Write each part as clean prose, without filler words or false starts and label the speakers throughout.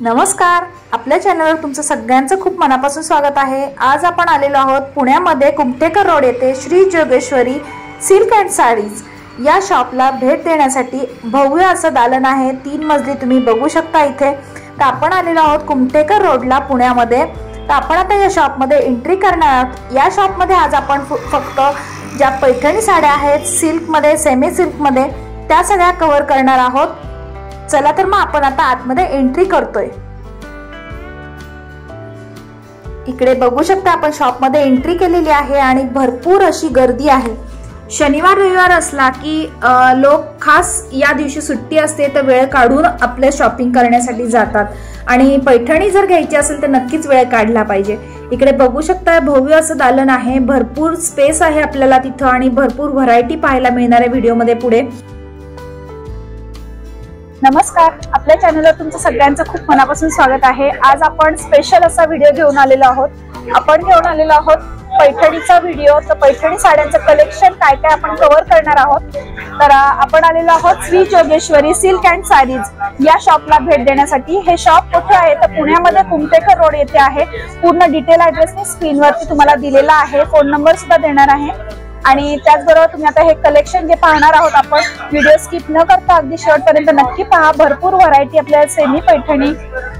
Speaker 1: नमस्कार, आपल्या चॅनलवर तुमचं सगळ्यांचं खूप मनापासून स्वागत आहे। आज आपण आलेलो आहोत पुण्यामध्ये कुमठेकर रोड येथे Shri Jogeshwari silk and sarees या शॉपला भेट देण्यासाठी। भव्य असं दालन आहे, 3 मजली तुम्ही बघू शकता इथे। तर आपण आलेलो आहोत कुमठेकर रोडला पुण्यामध्ये। तर आपण आता या शॉपमध्ये एंट्री करणार आहोत। या शॉपमध्ये आज आपण फक्त ज्या पैठणी साड्या आहेत सिल्कमध्ये, सेमी सिल्कमध्ये, त्या सगळ्या कव्हर करणार आहोत। चला तर मग आपण आता आतमध्ये एंट्री करतोय। इकडे बघू शकता आपण शॉपमध्ये एंट्री केलेली आहे आणि भरपूर अशी गर्दी आहे। शनिवार रविवार असला की लोक खास या दिवशी सुट्टी असते तर वेळ काढून आपले शॉपिंग करण्यासाठी जातात आणि पैठणी जर घ्यायची असेल तर नक्कीच वेळ काढला पाहिजे। इकडे बघू शकता भव्य असं दालन आहे, भरपूर स्पेस आहे आपल्याला तिथं आणि भरपूर व्हरायटी पाहायला मिळणार आहे व्हिडिओमध्ये पुढे। नमस्कार, आपल्या चॅनलवर तुमचं सगळ्यांचं खूप मनापासून स्वागत आहे। आज आपण स्पेशल असा व्हिडिओ घेऊन आलेलो आहोत। आपण घेऊन आलेलो आहोत पैठणीचा व्हिडिओ। तर पैठणी साड्यांचं कलेक्शन काय काय आपण कव्हर करणार आहोत। तर आपण आलेलो आहोत Shri Jogeshwari silk and sarees या शॉपला भेट देण्यासाठी। हे शॉप कुठे आहे तर पुण्यामध्ये कुमठेकर रोड येथे आहे। पूर्ण डिटेल ऍड्रेस मी स्क्रीनवरती तुम्हाला दिलेला आहे, फोन नंबर सुद्धा देणार आहे। आणि त्याचबरोबर तुम्ही आता हे कलेक्शन जे पाहणार आहोत आपण, व्हिडिओ स्किप न करता अगदी शेवटपर्यंत नक्की पहा। भरपूर व्हरायटी आपल्याला सेमी पैठणी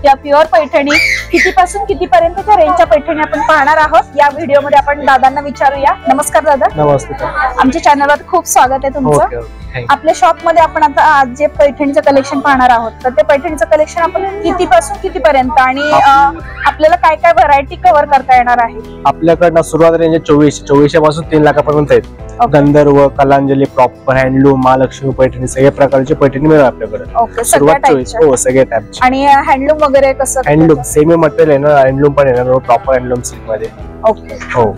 Speaker 1: या प्युअर पैठणी कितीपासून कितीपर्यंतच्या रेंजच्या पैठणी आपण पाहणार आहोत। या व्हिडिओमध्ये आपण दादांना विचारूया। नमस्कार दादा।
Speaker 2: नमस्कार,
Speaker 1: आमच्या चॅनलवर खूप स्वागत आहे तुमचं। आपल्या शॉप मध्ये आपण आता आज जे पैठणीचं कलेक्शन पाहणार आहोत तर ते पैठणीचं कलेक्शन आपण कितीपासून कितीपर्यंत आणि आपल्याला काय काय व्हरायटी कव्हर करता येणार आहे।
Speaker 2: आपल्याकडनं सुरुवात रेंज 2400 पासून 3 लाखापर्यंत आहेत। गंधर्व, कलांजली, प्रॉपर हँडलूम, महालक्ष्मी पैठणी सगळ्या प्रकारची पैठणी मिळेल आपल्याकडे।
Speaker 1: ओके, सगळ्या टाइपच्या।
Speaker 2: हो, सगळ्या टाइपची।
Speaker 1: आणि हँडलूम वगैरे कसं?
Speaker 2: हँडलूम सेमी मटेरियल आहे ना, हँडलूम पण आहे ना, प्रॉपर हँडलूम सिल्क मध्ये।
Speaker 1: ओके,
Speaker 2: हो।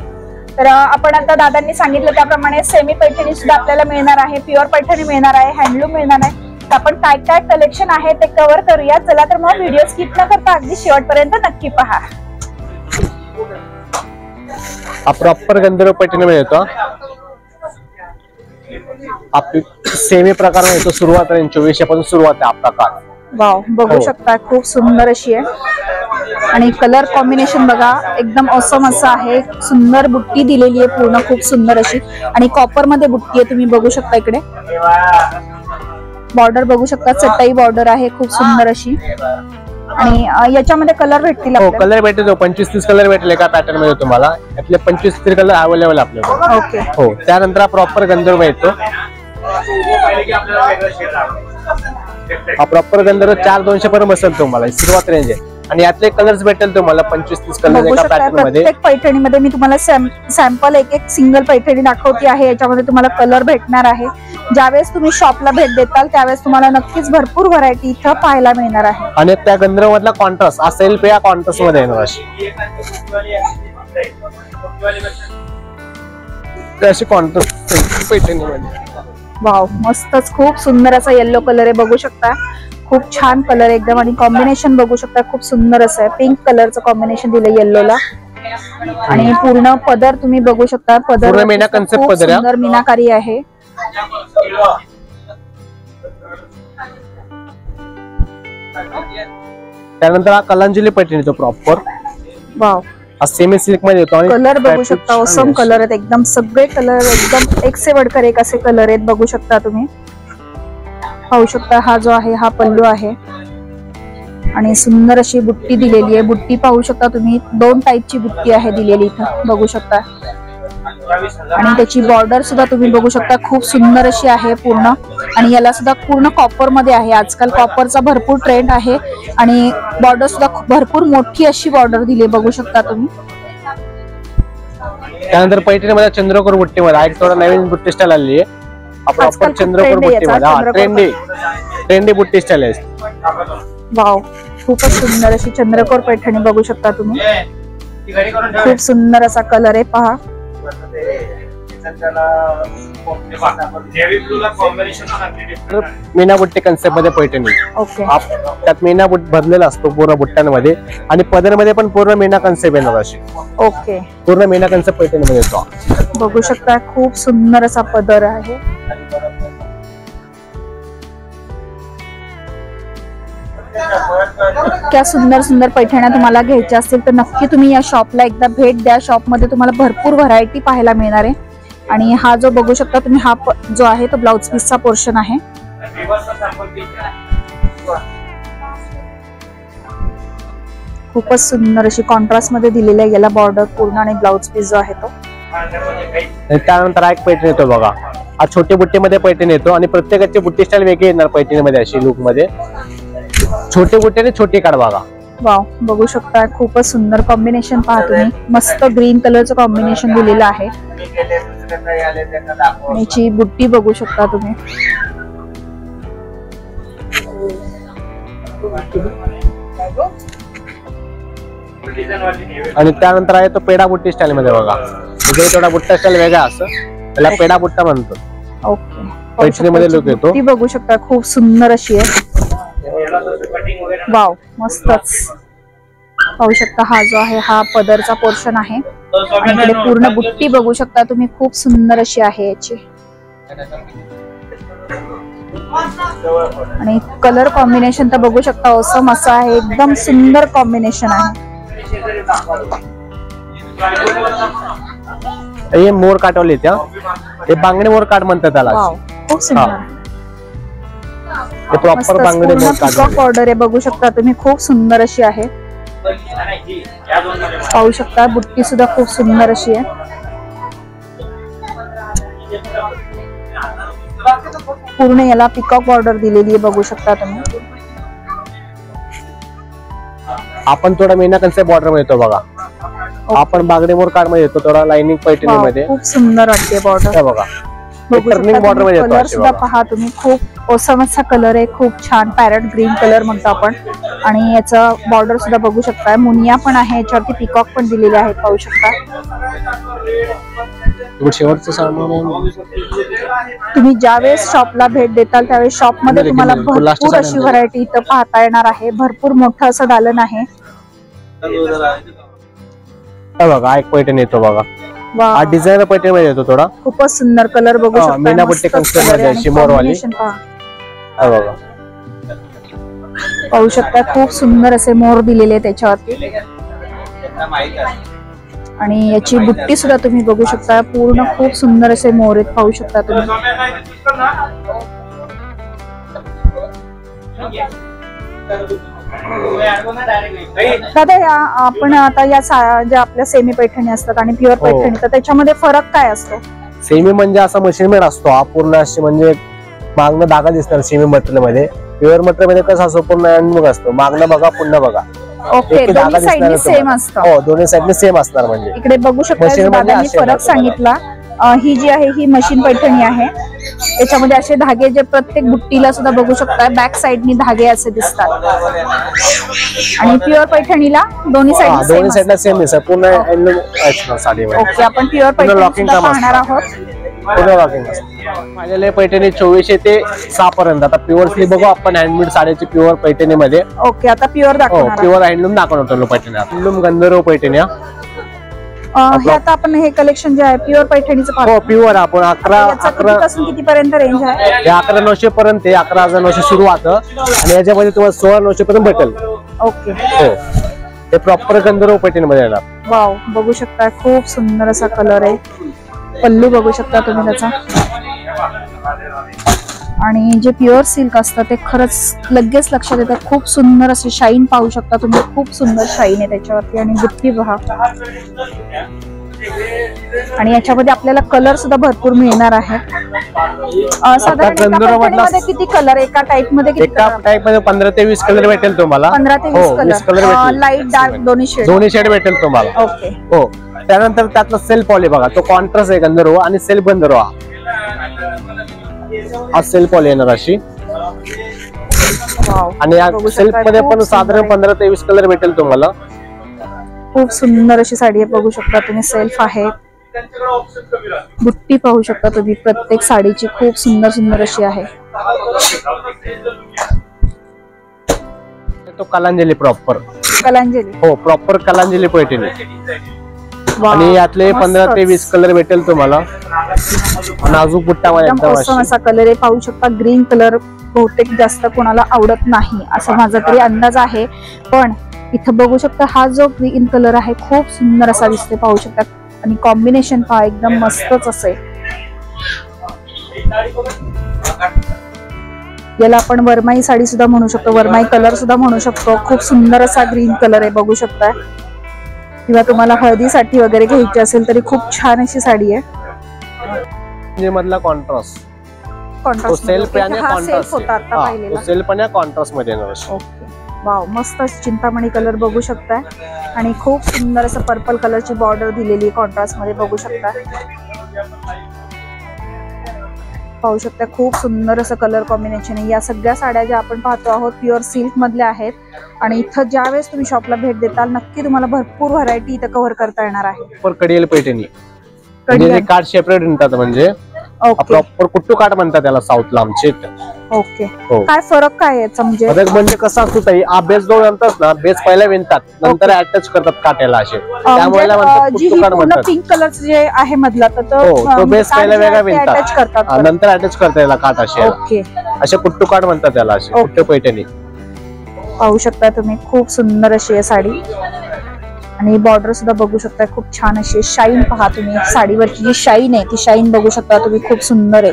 Speaker 1: तर आपण आता दादांनी सांगितलं त्याप्रमाणे सेमी पैठणी सुद्धा आपल्याला मिळणार आहे, प्युअर पैठणी मिळणार आहे, हँडलूम मिळणार आहे। तर आपण काय काय कलेक्शन आहे ते कव्हर करूया। चला तर मग व्हिडिओ स्किप न करता अगदी शेवटपर्यंत नक्की पहा।
Speaker 2: प्रॉपर गंधर्व पैठणी मिळतो। आपली सेमी प्रकार मिळतो, सुरुवात रेंज 2400 पासून सुरुवात आहे हा प्रकार।
Speaker 1: वाव, बघू शकता खूप सुंदर अशी आहे आणि कलर कॉम्बिनेशन बघा एकदम ऑसम असं आहे। सुंदर बुट्टी दिलेली आहे पूर्ण, खूप सुंदर अशी आणि कॉपर मध्ये बुट्टी आहे, तुम्ही बघू शकता। इकडे बॉर्डर बघू शकता, चटई बॉर्डर आहे खूप सुंदर अशी। आणि याच्यामध्ये कलर भेटतील?
Speaker 2: हो, कलर भेटेल, 25-30 कलर भेटेल एका पॅटर्न मध्ये तुम्हाला। यातले 25-30 कलर अवेलेबल आपल्याकडे।
Speaker 1: ओके,
Speaker 2: हो। त्यानंतर प्रॉपर गंधर्व येतो। हा प्रॉपर गंधर्व 4200 पर्यंत बसेल तुम्हाला, सुरुवात रेंज आहे। आणि यातले कलर्स भेटेल तुम्हाला 25-30 कलर एका पॅटर्न मध्ये।
Speaker 1: प्रत्येक पैठणीमध्ये मी तुम्हाला सॅम्पल एक सिंगल पैठणी दाखवते आहे, याच्यामध्ये तुम्हाला कलर भेटणार आहे। ज्यावेळेस तुम्ही शॉपला भेट देताल त्यावेळेस तुम्हाला नक्कीच भरपूर व्हरायटी इथं पाहायला मिळणार आहे।
Speaker 2: आणि त्या गंधर्व मधला कॉन्ट्रास्ट असेल पे कॉन्ट्रास्ट मध्ये येणार अशी कॉन्ट्रास्ट पैठणी मध्ये।
Speaker 1: वाव, मस्तच, खूप सुंदर असा येलो कलर आहे, बघू शकता। खूप छान कलर एकदम आणि कॉम्बिनेशन बघू शकता, खूप सुंदर असं आहे। पिंक कलरचं कॉम्बिनेशन दिलं येल्लोला आणि पूर्ण पदर तुम्ही बघू शकता। पदर
Speaker 2: मीना कन्सेप्ट पदर आहे,
Speaker 1: सुंदर मीनाकारी आहे।
Speaker 2: त्यानंतर हा कलांजली पैठणी येतो प्रॉपर।
Speaker 1: वाव,
Speaker 2: सेमी सिल्क मध्ये येतो।
Speaker 1: कलर बघू शकता, ऑसम कलर आहेत एकदम, सगळे कलर एकदम एक से बढ़कर एक असे कलर आहेत, बघू शकता तुम्ही। पाहू शकता हा जो आहे हा पल्लू आहे आणि सुंदर अशी बुट्टी दिलेली आहे। बुट्टी पाहू शकता तुम्ही, 2 टाईपची बुट्टी आहे दिलेली इथं, बघू शकता। आणि त्याची बॉर्डर सुद्धा तुम्ही बघू शकता, खूप सुंदर अशी आहे पूर्ण। आणि याला सुद्धा पूर्ण कॉपर मध्ये आहे, आजकाल कॉपरचा भरपूर ट्रेंड आहे आणि बॉर्डर सुद्धा भरपूर मोठी अशी बॉर्डर दिली, बघू शकता तुम्ही।
Speaker 2: त्यानंतर पैठणीमध्ये चंद्रकोर बुट्टी मध्ये एक थोडा नवीन बुट्टी स्टाईल आली आहे। प्रॉपर चंद्रकोर बुट्टी मध्ये ट्रेंडी बुट्टी स्टाईल आहे।
Speaker 1: वाव, खूपच सुंदर अशी चंद्रकोर पैठणी बघू शकता तुम्ही। खूप सुंदर असा कलर आहे, पहा।
Speaker 2: मीना बुट्टी कन्सेप्ट मध्ये पैठणी।
Speaker 1: ओके,
Speaker 2: त्यात मीना बुट्ट भरलेला असतो पूर्ण बुट्ट्यांमध्ये आणि पदर मध्ये पण पूर्ण मीना कन्सेप्ट येणार अशी।
Speaker 1: ओके,
Speaker 2: पूर्ण मीना कन्सेप्ट पैठणी मध्ये येतो,
Speaker 1: बघू शकता। खूप सुंदर असा पदर आहे। इतक्या सुंदर सुंदर पैठण्या तुम्हाला घ्यायच्या असतील तर नक्की तुम्ही या शॉपला एकदा भेट द्या. शॉपमध्ये तुम्हाला भरपूर व्हरायटी पाहायला मिळणार आहे. आणि हा जो बघू शकता तुम्ही, हा जो आहे तो ब्लाउज पीसचा पोर्शन आहे. खूपच सुंदर अशी कॉन्ट्रास्ट मध्ये दिलेली आहे याला बॉर्डर पूर्ण, आणि ब्लाउज पीस जो आहे तो.
Speaker 2: त्यानंतर एक पैठणी येतो बघा, हा छोटे बुट्टीमध्ये पैठणी येतो आणि प्रत्येकाची बुट्टी स्टाईल वेगळी येणार पैठणीमध्ये. अशी लुक मध्ये छोटे बुट्टे आणि छोटी काढ बघा.
Speaker 1: वाव, बघू शकता खूपच सुंदर कॉम्बिनेशन पहा तुम्ही. मस्त ग्रीन कलरचं कॉम्बिनेशन दिलेलं आहे. याची बुट्टी बघू शकता तुम्ही.
Speaker 2: आणि त्यानंतर आहे तो पेडा बुट्टी स्टाईल मध्ये बघा. म्हणजे थोडा बुट्टा स्टाईल वेगळा असतो, त्याला पेडा बुट्टा म्हणतो.
Speaker 1: ओके,
Speaker 2: पैठणीमध्ये लुक येतो.
Speaker 1: ती बघू शकता खूप सुंदर अशी आहे. वाव, मस्तच. पाहू शकता हा जो आहे हा पदरचा पोर्शन आहे. आणि इकडे पूर्ण बुट्टी बघू शकता तुम्ही, खूप सुंदर अशी आहे याची. आणि कलर कॉम्बिनेशन तर बघू शकता ओसम असं आहे, एकदम सुंदर कॉम्बिनेशन आहे.
Speaker 2: हे मोर काटवले त्या, हे बांगडे मोर काट म्हणतात त्याला.
Speaker 1: वाव, खूप सुंदर.
Speaker 2: हे प्रॉपर बांगडे मोर काट
Speaker 1: पिकॉक ऑर्डर आहे बघू शकता तुम्ही, खूप सुंदर अशी आहे. पाहू शकता बुट्टी सुद्धा खूप सुंदर अशी आहे. पूर्ण याला पिकॉक बॉर्डर दिलेली आहे बघू शकता तुम्ही.
Speaker 2: आपण थोडा मेना कन्सेप्ट बॉर्डर मध्ये येतो बघा. आपण बांगडे मोर काट मध्ये येतो, थोडा लाइनिंग पैठणी मध्ये.
Speaker 1: खूप सुंदर वाटते बॉर्डर
Speaker 2: बघा. टर्निंग बॉर्डर मध्ये येतो.
Speaker 1: कलर सुद्धा पहा तुम्ही, खूप ओसम असा कलर आहे, खूप छान पॅरट ग्रीन कलर म्हणतो आपण. आणि याचा बॉर्डर सुद्धा बघू शकता, मुनिया पण आहे याच्यावरती, पिकॉक पण दिलेले आहेत पाहू शकता.
Speaker 2: शेवटचं सामान
Speaker 1: तुम्ही ज्यावेळेस शॉपला भेट देताल त्यावेळेस शॉप मध्ये तुम्हाला भरपूर अशी व्हरायटी इथं पाहता येणार आहे. भरपूर मोठं असं दालन आहे.
Speaker 2: बघा एक पैठण येतो बघा. हा डिझायनर पैठण मध्ये येतो थोडा.
Speaker 1: खूपच सुंदर कलर बघू शकता.
Speaker 2: मीना बुट्टी कन्सेप्ट मध्ये शिमोर वाली. बघा,
Speaker 1: पाहू शकता खूप सुंदर असे मोर दिलेले त्याच्यावरती. आणि याची बुट्टी सुद्धा तुम्ही बघू शकता, पूर्ण खूप सुंदर असे मोर आहेत पाहू शकता तुम्ही. दादा, या आपण आता या ज्या आपल्या सेमी पैठणी असतात आणि प्युअर पैठणी, तर त्याच्यामध्ये फरक काय असतो?
Speaker 2: सेमी म्हणजे असा मशीन मेड असतो हा पूर्ण, अशी म्हणजे मागणं धागा दिसणार सेमी मटेरियल मध्ये. प्युअर मटेरियल मध्ये कसं असतो पूर्ण हँडवर्क असतो, मागणं बघा पुन्हा बघा.
Speaker 1: ओके, दोन्ही साइडनी सेम असतं.
Speaker 2: हो, दोन्ही साइडनी सेम असणार. म्हणजे
Speaker 1: इकडे बघू शकता दादांनी फरक सांगितला. ही जी आहे ही मशीन पैठणी आहे. याच्यामध्ये असे धागे जे प्रत्येक बुट्टीला सुद्धा बघू शकता बॅक साइडनी धागे असे दिसतात. आणि प्युअर पैठणीला दोन्ही साइडला
Speaker 2: सेम दिसतात पूर्ण हँडलूम साडीवर.
Speaker 1: ओके, आपण प्युअर पैठणी पाहणार आहोत.
Speaker 2: माझ्याकडे पैठणी 2400 ते 6 पर्यंत. आता प्युअर स्लीप बघू आपण हँडमेड साडीची प्युअर पैठणी मध्ये.
Speaker 1: ओके, आता प्युअर दाखवणार.
Speaker 2: प्युअर हँडलूम दाखवणार पैठणी. हँडलूम गंधर्व पैठण्या.
Speaker 1: आता आपण हे कलेक्शन जे आहे प्युअर पैठणीचं पाहतो.
Speaker 2: हो, प्युअर आपण 11
Speaker 1: पासून किती पर्यंत रेंज आहे?
Speaker 2: 11,900 पर्यंत, 11,900 सुरू होतं. आणि याच्यामध्ये तुम्हाला 16,900 पर्यंत भेटेल.
Speaker 1: ओके,
Speaker 2: हो, हे प्रॉपर गंधर्व पैठणी मध्ये येणार.
Speaker 1: वाव, बघू शकता खूप सुंदर असा कलर आहे. पल्लू बघू शकता तुम्ही त्याचा. आणि जे प्युअर सिल्क असतं ते खरंच लगेच लक्षात येतं. खूप सुंदर असे शाईन पाहू शकता तुम्ही, खूप सुंदर शाईन आहे त्याच्यावरती. आणि बुट्टी पहा. आणि याच्यामध्ये आपल्याला कलर सुद्धा भरपूर मिळणार आहे. साधारण किती कलर एका टाइप मध्ये?
Speaker 2: एका टाइप मध्ये 15 ते 20 कलर भेटेल तुम्हाला.
Speaker 1: 15 ते 20 कलर, लाईट डार्क दोन्ही
Speaker 2: शेड भेटेल तुम्हाला.
Speaker 1: ओके,
Speaker 2: हो. त्यानंतर त्यातला सेल्फ पॉली बघा, तो कॉन्ट्रास्ट आहे गंधर्व आणि सेल्फ गंधर्व. हा सेल्फ पॉली येणार अशी. आणि या सेल्फ मध्ये पण साधारण 15 ते 20 कलर भेटेल तुम्हाला.
Speaker 1: खूप सुंदर अशी साडी आहे बघू शकता तुम्ही. सेल्फ आहे, बुट्टी पाहू शकता तुम्ही प्रत्येक साडीची, खूप सुंदर सुंदर अशी आहे.
Speaker 2: तो कलांजली प्रॉपर.
Speaker 1: कलांजली,
Speaker 2: हो, प्रॉपर कलांजली पैठणी. आणि यातले 15 ते 20 कलर भेटेल तुम्हाला. नाजूक बुट्टा मध्ये
Speaker 1: एकदम असा कलर आहे पाहू शकता. ग्रीन कलर बहुतेक जास्त कोणाला आवडत नाही असा माझा तरी अंदाज आहे. पण इथं बघू शकता हा जो ग्रीन कलर आहे खूप सुंदर असा दिसते, पाहू शकता. आणि कॉम्बिनेशन पहा एकदम मस्तच असे. याला आपण वरमाई साडी सुद्धा म्हणू शकतो, वरमाई कलर सुद्धा म्हणू शकतो. खूप सुंदर असा ग्रीन कलर आहे बघू शकता. किंवा तुम्हाला हळदीसाठी वगैरे घ्यायची असेल तरी खूप छान अशी साडी आहे.
Speaker 2: मधला कॉन्ट्रास्ट
Speaker 1: सेल्फ होता आता पाहिलेला.
Speaker 2: सेल्फ आणि कॉन्ट्रास्ट मध्ये येणार.
Speaker 1: ओके, वाव, मस्त चिंतामणी कलर बघू शकता. आणि खूप सुंदर असं पर्पल कलरची बॉर्डर दिलेली कॉन्ट्रास्ट मध्ये बघू शकता. पाहू शकता खूप सुंदर असं कलर कॉम्बिनेशन आहे. या सगळ्या साड्या ज्या आपण पाहतो आहोत प्युअर सिल्क मधल्या आहेत. आणि इथं ज्या वेळेस तुम्ही शॉपला भेट देताल नक्की तुम्हाला भरपूर व्हरायटी इथं कव्हर करता येणार आहे.
Speaker 2: कडियल पैठणी कार्ड सेपरेट म्हणतात, म्हणजे प्रॉपर कुट्टू काट म्हणतात त्याला साऊथला आमचे.
Speaker 1: ओके, काय फरक काय याचा?
Speaker 2: म्हणजे कसं असतो ताई, बेस जो म्हणतात ना, बेस पहिला विणतात नंतर अटॅच करतात काट्याला असे, त्यामुळे
Speaker 1: पिंक कलर जे आहे मधला
Speaker 2: तो बेस पहिला वेगळा विणतात नंतर अटॅच करतात याला काट असे.
Speaker 1: ओके,
Speaker 2: असे कुट्टू काट म्हणतात त्याला, असे कुट्टू पैठणी.
Speaker 1: पाहू शकता तुम्ही खूप सुंदर अशी आहे साडी. आणि बॉर्डर सुद्धा बघू शकता खूप छान अशी. शाईन पहा तुम्ही, साडीवरची जी शाईन आहे ती शाईन बघू शकता तुम्ही, खूप सुंदर आहे.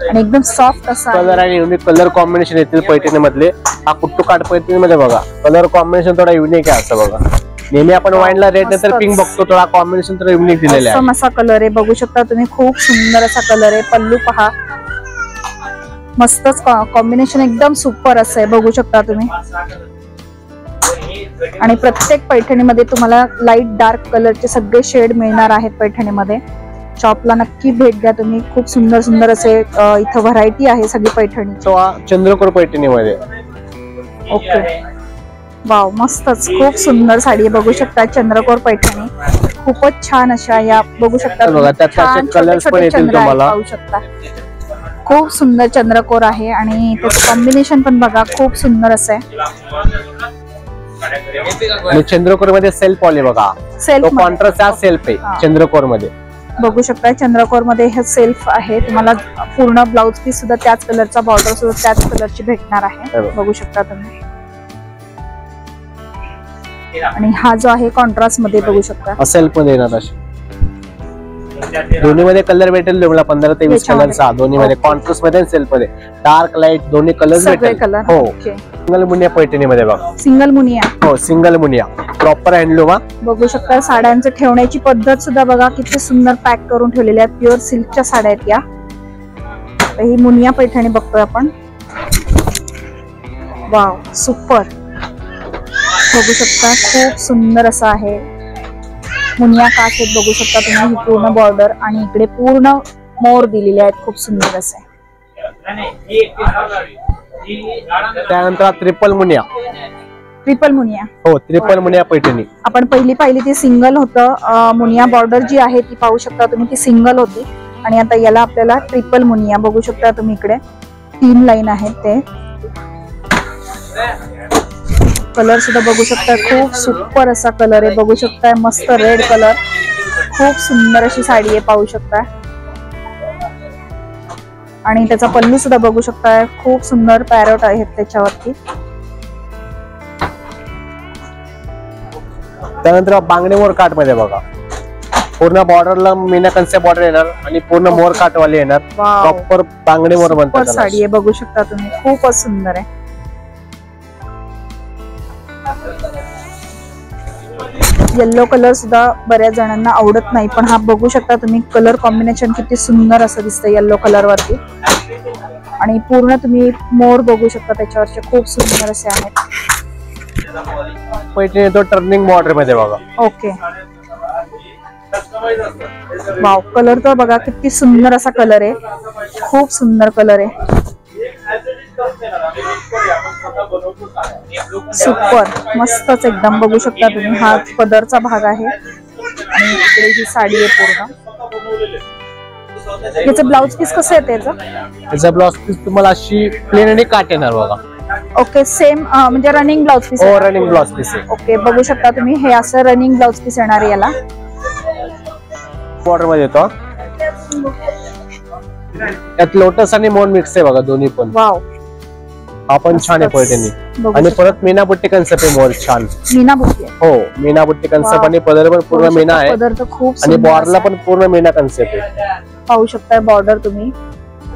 Speaker 1: आणि एकदम सॉफ्ट असा
Speaker 2: कलर आणि युनिक कलर कॉम्बिनेशन येतील पैठणी मधले. हा कुट्टू काट पैठणी मध्ये बघा कलर कॉम्बिनेशन थोडा युनिक आहे असं बघा. नेहमी आपण वाईनला रेड तर पिंक बघतो, थोडा कॉम्बिनेशन थोडा युनिक दिलेला आहे.
Speaker 1: असा कलर आहे बघू शकता तुम्ही, खूप सुंदर असा कलर आहे. पल्लू पहा, मस्तच कॉम्बिनेशन एकदम सुपर असं आहे बघू शकता तुम्ही. आणि प्रत्येक पैठणीमध्ये तुम्हाला लाईट डार्क कलरचे सगळे शेड मिळणार आहेत पैठणीमध्ये. शॉपला नक्की भेट द्या तुम्ही. खूप सुंदर सुंदर असे इथं व्हरायटी आहे सगळी पैठणी.
Speaker 2: चंद्रकोर पैठणीमध्ये.
Speaker 1: ओके, वाव, मस्तच खूप सुंदर साडी आहे बघू शकता. चंद्रकोर पैठणी खूपच छान अशा या बघू शकता. पाहू शकता खूप सुंदर चंद्रकोर आहे. आणि त्याचं कॉम्बिनेशन पण बघा खूप सुंदर असं आहे.
Speaker 2: आणि चंद्रकोर मध्ये सेल्फ आले बघा, सेल्फ कॉन्ट्रास्ट हा सेल्फ आहे चंद्रकोर मध्ये
Speaker 1: बघू शकता. चंद्रकोर मध्ये हे सेल्फ आहे. तुम्हाला पूर्ण ब्लाउज पीस सुद्धा त्याच कलरचा, बॉर्डर सुद्धा त्याच कलरची भेटणार आहे बघू शकता तुम्ही. आणि हा जो आहे कॉन्ट्रास्ट मध्ये बघू शकता,
Speaker 2: सेल्फ मध्ये येणार. अशी दोन्ही मध्ये कलर भेटेल तुम्हाला 15 ते 20 कलरचा, दोन्ही मध्ये कॉन्ट्रास्ट मध्ये आणि सेल्फ मध्ये डार्क लाईट दोन्ही कलर भेटेल. हो, सिंगल मुनिया पैठणी मध्ये बघा. सिंगल मुनिया, हो सिंगल मुनिया प्रॉपर हँडलूम. बघू शकता साड्यांचं ठेवण्याची पद्धत सुद्धा बघा किती सुंदर पॅक करून ठेवलेल्या आहेत. प्युअर सिल्कच्या साड्या आहेत या. ही मुनिया पैठणी बघतोय आपण. वाव, सुपर बघू शकता खूप सुंदर असं आहे. मुनिया काठ आहेत बघू शकता तुम्ही. ही पूर्ण बॉर्डर आणि इकडे पूर्ण मोर दिलेले आहेत खूप सुंदर असे. त्यानंतर ट्रिपल मुनिया.
Speaker 1: ट्रिपल मुनिया,
Speaker 2: हो ट्रिपल मुनिया पैठणी.
Speaker 1: आपण पहिली पाहिली ती सिंगल होतं. मुनिया बॉर्डर जी आहे ती पाहू शकता तुम्ही, ती सिंगल होती. आणि आता याला आपल्याला ट्रिपल मुनिया बघू शकता तुम्ही. इकडे 3 लाईन आहेत ते. कलर सुद्धा बघू शकता खूप सुपर असा कलर आहे बघू शकता. मस्त रेड कलर, खूप सुंदर अशी साडी आहे पाहू शकता. आणि त्याचा पल्लू सुद्धा बघू शकता खूप सुंदर पॅरोट आहेत त्याच्यावरती.
Speaker 2: त्यानंतर बांगडी मोर काठ मध्ये बघा पूर्ण बॉर्डरला मीना कन्सेप्ट बॉर्डर येणार आणि पूर्ण मोर काठ वाले येणार. प्रॉपर बांगडी मोर बनतात
Speaker 1: साडी आहे बघू शकता तुम्ही, खूपच सुंदर आहे. येल्लो कलर सुद्धा बऱ्याच जणांना आवडत नाही, पण हा बघू शकता तुम्ही कलर कॉम्बिनेशन किती सुंदर असं दिसतं येल्लो कलर वरती. आणि पूर्ण तुम्ही मोर बघू शकता त्याच्यावरचे खूप सुंदर असे आहेत.
Speaker 2: पैठणी तो टर्निंग बॉर्डर मध्ये बघा.
Speaker 1: ओके, वाव, कलर तो बघा किती सुंदर असा कलर आहे. खूप सुंदर कलर आहे. सुपर, मस्तच एकदम बघू शकता तुम्ही. हा पदरचा भाग आहे आणि इकडे ही साडी आहे पूर्ण. याचं ब्लाउज पीस कसं येते?
Speaker 2: याचा ब्लाउज पीस तुम्हाला अशी प्लेन आणि काट येणार बघा.
Speaker 1: ओके, सेम म्हणजे रनिंग ब्लाउज पीस.
Speaker 2: हो, रनिंग ब्लाउज पीस आहे.
Speaker 1: ओके, बघू शकता तुम्ही हे असं रनिंग ब्लाउज पीस येणार आहे याला.
Speaker 2: बॉर्डर मध्ये येतो त्यात लोटस आणि मोर मिक्स आहे बघा दोन्ही पण.
Speaker 1: वाव,
Speaker 2: हा पण छान आहे पैठणी. आणि परत मीनाबुट्टी कन्सेप्ट आहे मोर छान.
Speaker 1: मीनाबुट्टी
Speaker 2: हो, मीनाबुट्टी कन्सेप्ट आणि पदर पण पूर्ण मीना आहे.
Speaker 1: पदर तर खूप
Speaker 2: आणि बॉर्डरला पण पूर्ण मीना कन्सेप्ट आहे.
Speaker 1: पाहू शकताय बॉर्डर तुम्ही,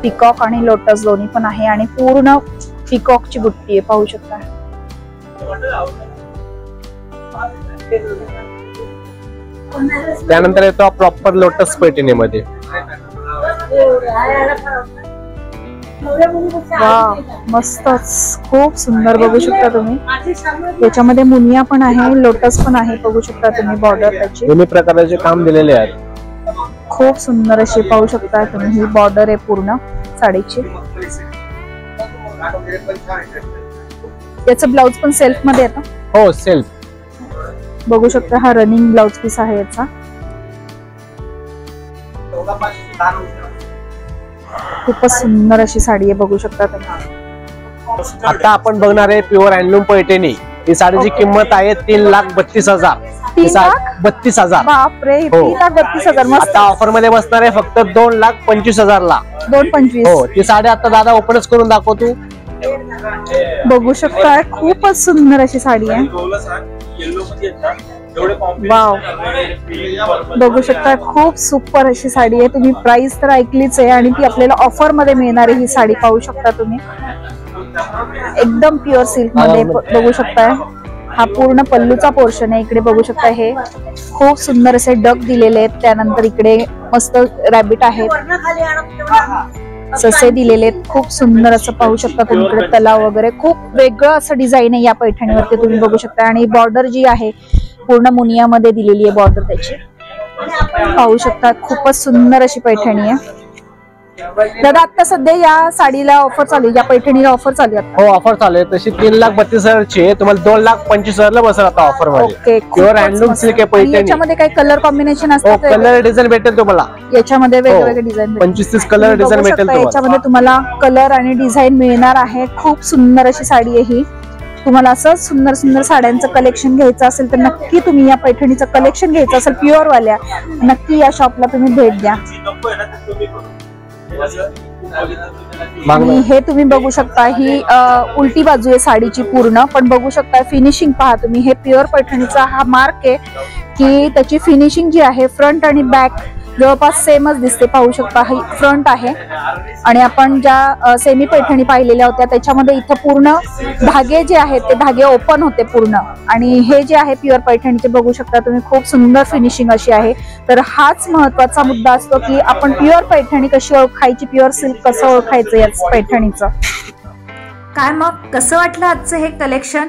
Speaker 1: पिकॉक आणि लोटस दोन्ही पण आहे आणि पूर्ण पिकॉकची बुट्टी आहे, पाहू शकताय.
Speaker 2: त्यानंतर येतो प्रॉपर लोटस पैठणीमध्ये.
Speaker 1: वाव, मस्तच, खूप सुंदर. बघू शकता तुम्ही याच्यामध्ये मुनिया पण आहे, लोटस पण आहे, बघू शकता तुम्ही बॉर्डर त्याची.
Speaker 2: दोन्ही प्रकारचे काम दिलेले आहेत.
Speaker 1: खूप सुंदर अशी पाहू शकता तुम्ही ही बॉर्डर आहे पूर्ण साडीची. याचं ब्लाउज पण सेल्फ मध्ये येतं.
Speaker 2: हो, सेल्फ.
Speaker 1: बघू शकता हा रनिंग ब्लाउज पीस आहे याचा. खूपच सुंदर अशी साडी आहे, बघू शकता तुम्ही.
Speaker 2: आता आपण बघणार आहे प्युअर हँडलूम पैठणी. ही साडीची किंमत आहे 3,32,000. 3,32,000.
Speaker 1: बापरे, 3,32,000. मस्त.
Speaker 2: आता ऑफर मध्ये बसणार आहे फक्त 2,25,000 ला.
Speaker 1: 2,25,000.
Speaker 2: हो, ती साडी आता दादा ओपनच करून दाखव तू.
Speaker 1: बघू शकता खूपच सुंदर अशी साडी आहे. वाव, बघू शकता खूप सुपर अशी साडी आहे. तुम्ही प्राइस तर ऐकलीच आहे आणि ती आपल्याला ऑफर मध्ये मिळणारी ही साडी पाहू शकता तुम्ही. एकदम प्युअर सिल्क मध्ये बघू शकताय. हा पूर्ण पल्लूचा पोर्शन आहे. इकडे बघू शकता हे खूप सुंदर असे डक दिलेले आहेत. त्यानंतर इकडे मस्त रॅबिट आहेत, ससे दिलेले आहेत. खूप सुंदर असं पाहू शकता तुम्ही. इकडे तलाव वगैरे खूप वेगळं असं डिझाईन आहे या पैठणीवरती, तुम्ही बघू शकता. आणि बॉर्डर जी आहे पूर्ण मुनिया मध्ये दिलेली आहे बॉर्डर त्याची, पाहू शकता. खूपच सुंदर अशी पैठणी आहे. दादा आता सध्या या साडीला ऑफर चालू आहे, या पैठणीला ऑफर चालू आहे.
Speaker 2: हो, ऑफर चालू आहे तशी. 3,32,000 ची तुम्हाला 2,25,000 ला बसेल आता ऑफर मध्ये.
Speaker 1: ओके,
Speaker 2: प्युअर हँडलूम सिल्क आहे पैठणी.
Speaker 1: याच्यामध्ये काही कलर कॉम्बिनेशन असतात.
Speaker 2: कलर डिझाईन भेटेल तुम्हाला
Speaker 1: याच्यामध्ये, वेगवेगळे डिझाईन
Speaker 2: 25-30 कलर डिझाईन भेटेल तुम्हाला.
Speaker 1: याच्यामध्ये तुम्हाला कलर आणि डिझाईन मिळणार आहे. खूप सुंदर अशी साडी आहे ही. तुम्हाला असं सुंदर सुंदर साड्यांचं कलेक्शन घ्यायचं असेल तर नक्की तुम्ही या पैठणीचं कलेक्शन घ्यायचं असेल प्युअर वाल्या, नक्की या शॉपला तुम्ही भेट द्या. आणि हे तुम्ही बघू शकता ही उलटी बाजू आहे साडीची पूर्ण, पण बघू शकता फिनिशिंग पहा तुम्ही. हे प्युअर पैठणीचा हा मार्क आहे की त्याची फिनिशिंग जी आहे फ्रंट आणि बॅक जवळपास सेमच दिसते, पाहू शकता. ही फ्रंट आहे आणि आपण ज्या सेमी पैठणी पाहिलेल्या होत्या त्याच्यामध्ये इथं पूर्ण धागे जे आहेत ते धागे ओपन होते पूर्ण. आणि हे जे आहे प्युअर पैठणीचे बघू शकता तुम्ही, खूप सुंदर फिनिशिंग अशी आहे. तर हाच महत्वाचा मुद्दा असतो की आपण प्युअर पैठणी कशी ओळखायची, प्युअर सिल्क कसं ओळखायचं या पैठणीचं.
Speaker 3: काय मग कसं वाटलं आजचं हे कलेक्शन?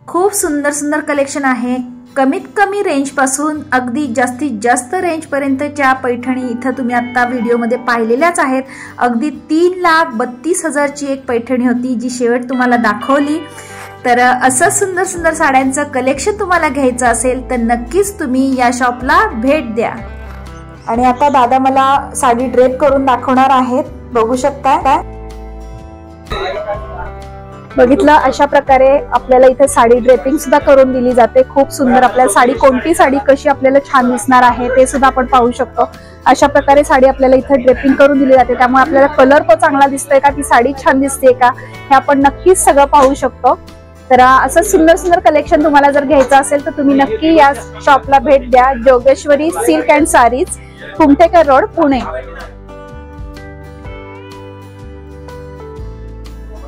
Speaker 3: खूप सुंदर सुंदर कलेक्शन आहे. कमीत कमी रेंज पासून अगदी जास्तीत जास्त रेंज पर्यंतच्या पैठणी इथं तुम्ही आता व्हिडिओमध्ये पाहिलेल्याच आहेत. अगदी 3,32,000 ची एक पैठणी होती जी शेवट तुम्हाला दाखवली. तर असं सुंदर सुंदर साड्यांचं कलेक्शन तुम्हाला घ्यायचं असेल तर नक्कीच तुम्ही या शॉपला भेट द्या.
Speaker 1: आणि आता दादा मला साडी ड्रेप करून दाखवणार आहेत, बघू शकता. बघितलं, अशा प्रकारे आपल्याला इथे साडी ड्रेपिंग सुद्धा करून दिली जाते. खूप सुंदर आपल्याला साडी, कोणती साडी कशी आपल्याला छान दिसणार आहे ते सुद्धा आपण पाहू शकतो. अशा प्रकारे साडी आपल्याला इथे ड्रेपिंग करून दिली जाते. त्यामुळे आपल्याला कलर पण चांगला दिसतोय का, ती साडी छान दिसते का, हे आपण नक्कीच सगळं पाहू शकतो. तर असं सुंदर सुंदर कलेक्शन तुम्हाला जर घ्यायचं असेल तर तुम्ही नक्की या शॉपला भेट द्या. Jogeshwari silk and sarees, Kumthekar road, Pune.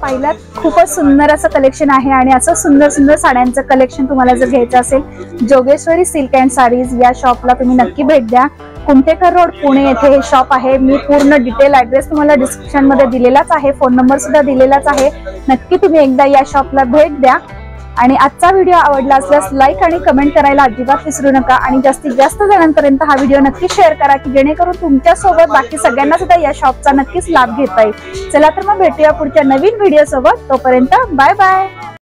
Speaker 1: पाहिलात, खूपच सुंदर असं कलेक्शन आहे. आणि असं सुंदर सुंदर साड्यांचं कलेक्शन तुम्हाला जर घ्यायचं असेल जोगेश्वरी सिल्क अँड साडीज या शॉपला तुम्ही नक्की भेट द्या. कुमठेकर रोड, पुणे येथे हे शॉप आहे. मी पूर्ण डिटेल ऍड्रेस तुम्हाला डिस्क्रिप्शन मध्ये दिलेलाच आहे, फोन नंबर सुद्धा दिलेलाच आहे. नक्की तुम्ही एकदा या शॉपला भेट द्या. आणि आजचा व्हिडिओ आवडला असल्यास लाईक आणि कमेंट करायला अजिबात विसरू नका. आणि जास्तीत जास्त जणांपर्यंत हा व्हिडिओ नक्की शेअर करा की जेणेकरून तुमच्या सोबत बाकी सगळ्यांना सुद्धा या शॉपचा नक्कीच लाभ घेता येईल. चला तर मग भेटूया पुढच्या नवीन व्हिडिओ सोबत. तोपर्यंत बाय बाय.